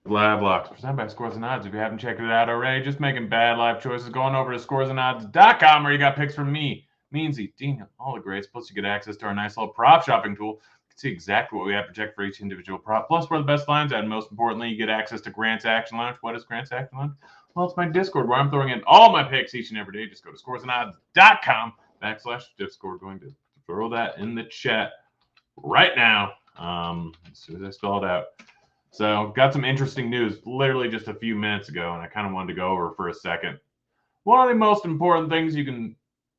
Live Locks, presented by Scores and Odds. If you haven't checked it out already, just making bad life choices, going over to scoresandodds.com where you got picks from me, Meansy, Dean, all the greats. Plus, you get access to our nice little prop shopping tool. You can see exactly what we have projected for each individual prop, plus where the best lines at. And most importantly, you get access to Grant's Action Lounge. What is Grant's Action Lounge? Well, it's my Discord where I'm throwing in all my picks each and every day. Just go to scoresandodds.com/Discord. Going to throw that in the chat right now as soon as I spell it out. So, got some interesting news literally just a few minutes ago, and I kind of wanted to go over for a second. One of the most important things you can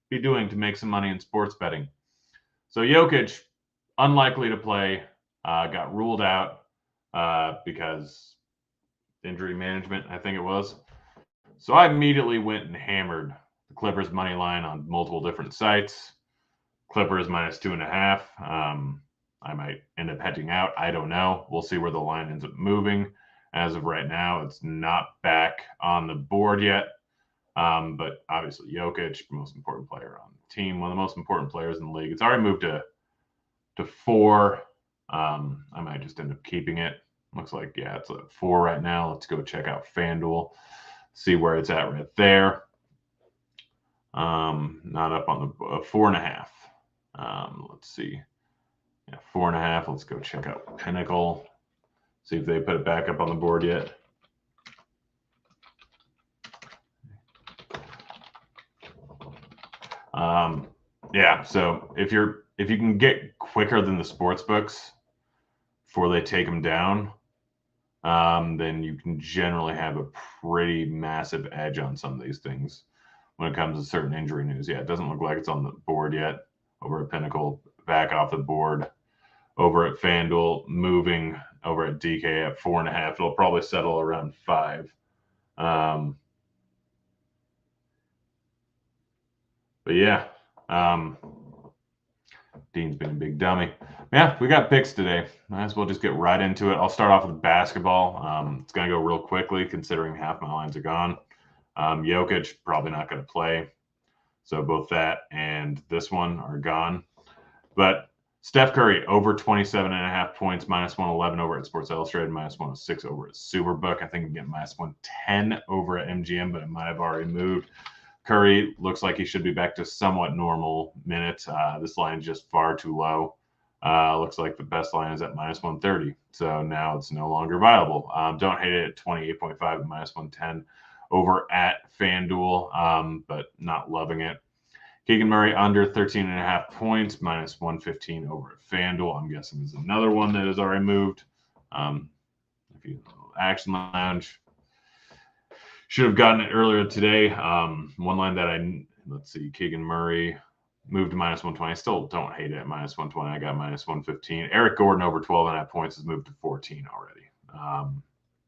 be doing to make some money in sports betting. So, Jokic, unlikely to play, got ruled out because injury management, I think it was. So, I immediately went and hammered the Clippers money line on multiple different sites. Clippers minus 2.5. I might end up hedging out. I don't know. We'll see where the line ends up moving. As of right now, it's not back on the board yet. But obviously, Jokic, most important player on the team, one of the most important players in the league. It's already moved to 4. I might just end up keeping it. Looks like, yeah, it's at 4 right now. Let's go check out FanDuel, see where it's at right there. Not up on the 4.5. Let's see. Yeah, 4.5. Let's go check out Pinnacle. See if they put it back up on the board yet. Yeah, so if you can get quicker than the sports books before they take them down, then you can generally have a pretty massive edge on some of these things when it comes to certain injury news. Yeah, it doesn't look like it's on the board yet. Over at Pinnacle, back off the board. Over at FanDuel, moving over at DK at 4.5. It'll probably settle around 5. But yeah, Dean's being a big dummy. Yeah, we got picks today. Might as well just get right into it. I'll start off with basketball. It's going to go real quickly considering half my lines are gone. Jokic, probably not going to play. So both that and this one are gone. But Steph Curry, over 27.5 points, minus 111 over at Sports Illustrated, minus 106 over at Superbook. I think we can get minus 110 over at MGM, but it might have already moved. Curry looks like he should be back to somewhat normal minutes. This line is just far too low. Looks like the best line is at minus 130. So now it's no longer viable. Don't hate it at 28.5 and minus 110 over at FanDuel, but not loving it. Keegan Murray under 13.5 points, minus 115 over at FanDuel. I'm guessing is another one that has already moved. If you Action Lounge, should have gotten it earlier today. One line that let's see, Keegan Murray moved to minus 120. I still don't hate it at minus 120. I got minus 115. Eric Gordon over 12.5 points has moved to 14 already.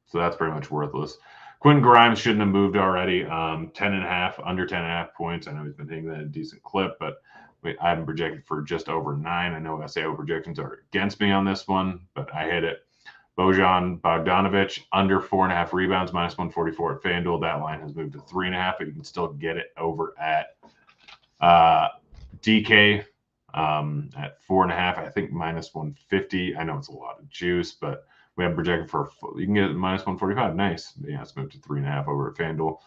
So that's pretty much worthless. Quentin Grimes shouldn't have moved already. 10.5, under 10.5 points. I know he's been hitting that a decent clip, but I haven't projected for just over 9. I know SAO projections are against me on this one, but I hit it. Bojan Bogdanovic, under 4.5 rebounds, minus 144 at FanDuel. That line has moved to 3.5, but you can still get it over at DK at 4.5. I think minus 150. I know it's a lot of juice, but we have projected for, you can get it minus 145. Nice. Yeah, it's moved to 3.5 over at FanDuel.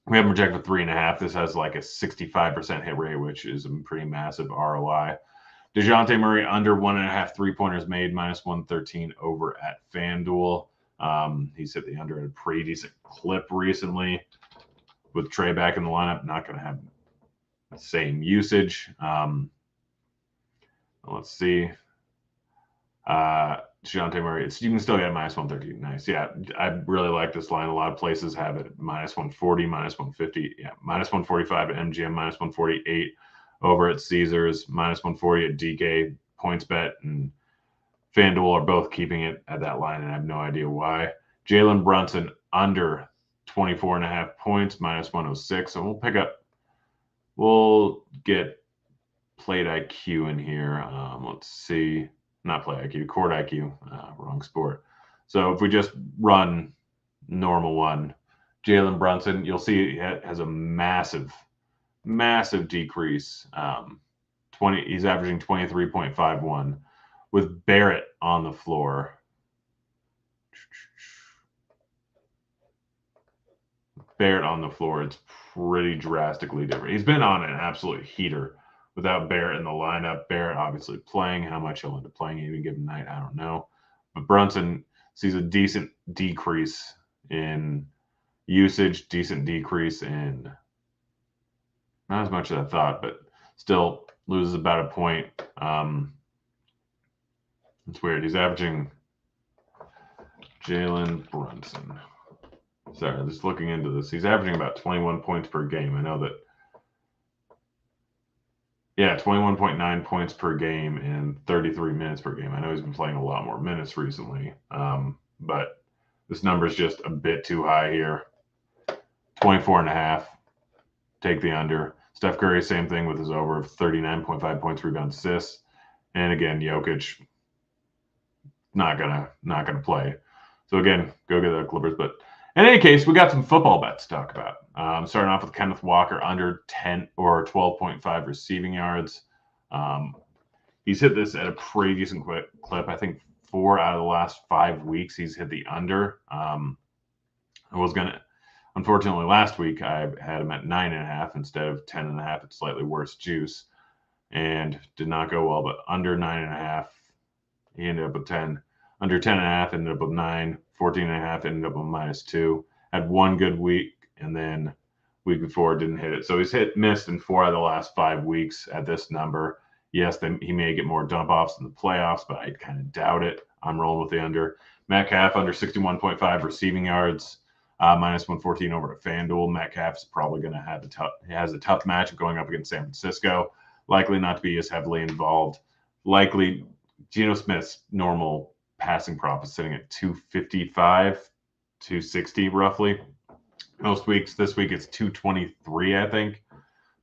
We have projected for 3.5. This has like a 65% hit rate, which is a pretty massive ROI. DeJounte Murray under 1.5 3-pointers made, minus 113 over at FanDuel. He's hit the under at a pretty decent clip recently. With Trey back in the lineup, not going to have the same usage. Let's see. DeJounte Murray, you can still get minus 113. Nice. Yeah, I really like this line. A lot of places have it minus 140, minus 150. Yeah, minus 145 at MGM, minus 148 over at Caesars, minus 140 at DK. PointsBet and FanDuel are both keeping it at that line, and I have no idea why. Jalen Brunson under 24.5 points, minus 106. So we'll get Plate IQ in here. Let's see. Not Play IQ, Court IQ. Wrong sport. So if we just run normal one, Jalen Brunson, you'll see he has a massive decrease. He's averaging 23.51 with Barrett on the floor. Barrett on the floor, it's pretty drastically different. He's been on an absolute heater without Barrett in the lineup. Barrett obviously playing. How much he'll end up playing any given night, I don't know. But Brunson sees a decent decrease in usage, decent decrease in not as much as I thought, but still loses about a point. It's weird. He's averaging Jalen Brunson. Sorry, just looking into this. He's averaging about 21 points per game. I know that. Yeah, 21.9 points per game and 33 minutes per game. I know he's been playing a lot more minutes recently, but this number is just a bit too high here. 24.5. Take the under. Steph Curry, same thing with his over of 39.5 points, rebounds, assists. And again, Jokic not gonna play. So again, go get the Clippers. But in any case, we got some football bets to talk about. Starting off with Kenneth Walker under 10 or 12.5 receiving yards. He's hit this at a pretty decent clip. I think 4 out of the last 5 weeks he's hit the under. Unfortunately, last week I had him at 9.5 instead of 10.5. It's slightly worse juice, and did not go well. But under 9.5, he ended up with 10. Under 10.5, ended up with 9. 14.5, ended up with -2. Had one good week, and then week before didn't hit it. So he's missed in 4 out of the last 5 weeks at this number. Yes, he may get more dump offs in the playoffs, but I kind of doubt it. I'm rolling with the under. Metcalf under 61.5 receiving yards. -114 over at FanDuel. Metcalf's probably going to have a tough matchup going up against San Francisco. Likely not to be as heavily involved. Likely Geno Smith's normal passing prop is sitting at 255, 260 roughly. Most weeks. This week it's 223, I think.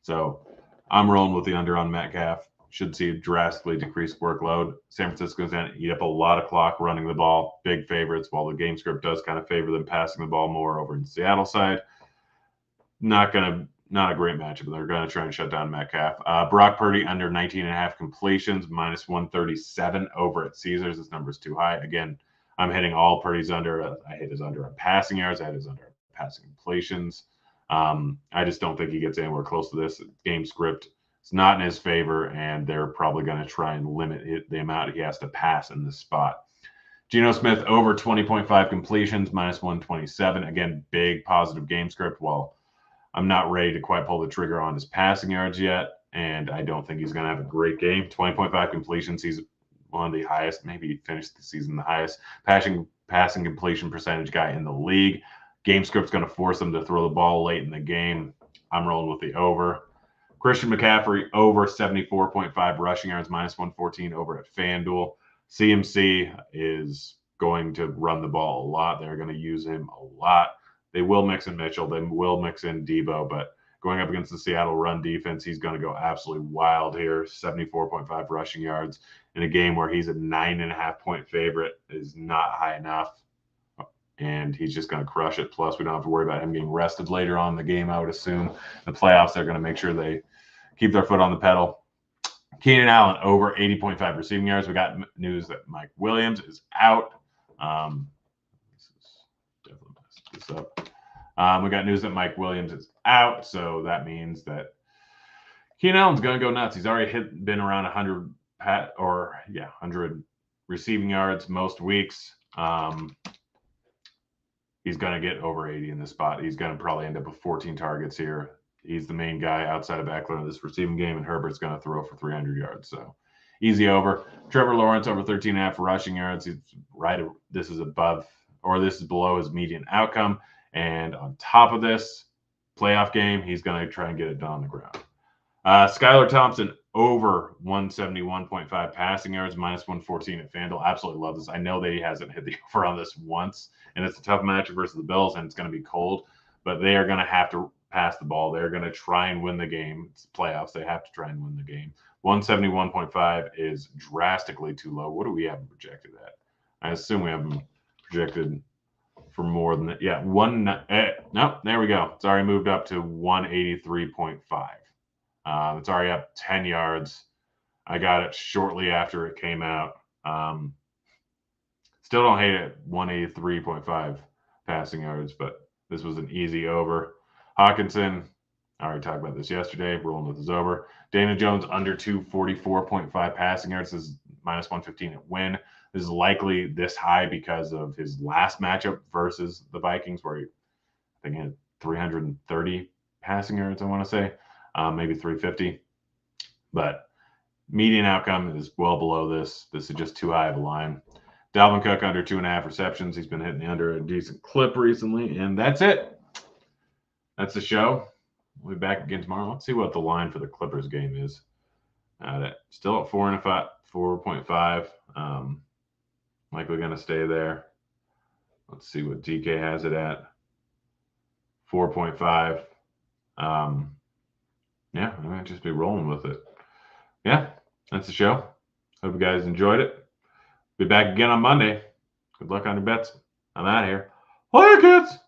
So I'm rolling with the under on Metcalf. Should see a drastically decreased workload. San Francisco's going to eat up a lot of clock running the ball. Big favorites, while the game script does kind of favor them passing the ball more over in the Seattle side. Not a great matchup. They're going to try and shut down Metcalf. Brock Purdy under 19.5 completions, -137 over at Caesars. This number is too high. Again, I'm hitting all Purdy's under. I hit his under on passing yards. I hit his under on passing completions. I just don't think he gets anywhere close to this. Game script it's not in his favor, and they're probably going to try and limit the amount he has to pass in this spot. Geno Smith over 20.5 completions, -127. Again, big positive game script. While I'm not ready to quite pull the trigger on his passing yards yet, and I don't think he's going to have a great game. 20.5 completions. He's one of the highest, maybe he finished the season the highest passing completion percentage guy in the league. Game script's going to force him to throw the ball late in the game. I'm rolling with the over. Christian McCaffrey over 74.5 rushing yards, -114 over at FanDuel. CMC is going to run the ball a lot. They're going to use him a lot. They will mix in Mitchell. They will mix in Debo, but going up against the Seattle run defense, he's going to go absolutely wild here. 74.5 rushing yards in a game where he's a 9.5-point favorite is not high enough. And he's just going to crush it. Plus, we don't have to worry about him getting rested later on in the game, I would assume. The playoffs, they're going to make sure they keep their foot on the pedal. Keenan Allen over 80.5 receiving yards. We got news that Mike Williams is out. Definitely messed this up. We got news that Mike Williams is out, so that means that Keenan Allen's going to go nuts. He's already been around 100 receiving yards most weeks. He's going to get over 80 in this spot. He's going to probably end up with 14 targets here. He's the main guy outside of Eckler in this receiving game, and Herbert's going to throw for 300 yards. So easy over. Trevor Lawrence over 13.5 rushing yards. He's right. This is below his median outcome. And on top of this playoff game, he's going to try and get it done on the ground. Skylar Thompson over 171.5 passing yards, -114 at FanDuel. Absolutely love this. I know that he hasn't hit the over on this once, and it's a tough matchup versus the Bills, and it's going to be cold, but they are going to have to pass the ball. They're going to try and win the game. It's playoffs. They have to try and win the game. 171.5 is drastically too low. What do we have him projected at? I assume we have him projected for more than that. Yeah, no, there we go. It's already moved up to 183.5. It's already up 10 yards. I got it shortly after it came out. Still don't hate it. 183.5 passing yards, but this was an easy over. Hawkinson, I already talked about this yesterday. Rolling with his over. Daniel Jones under 244.5 passing yards. This is minus 115 at win. This is likely this high because of his last matchup versus the Vikings, where I think he had 330 passing yards, I want to say, maybe 350. But median outcome is well below this. This is just too high of a line. Dalvin Cook under 2.5 receptions. He's been hitting the under a decent clip recently. And that's it. That's the show. We'll be back again tomorrow. Let's see what the line for the Clippers game is. Still at 4.5. Likely going to stay there. Let's see what DK has it at. 4.5. Yeah, I might just be rolling with it. Yeah, that's the show. Hope you guys enjoyed it. Be back again on Monday. Good luck on your bets. I'm out of here. Later, kids.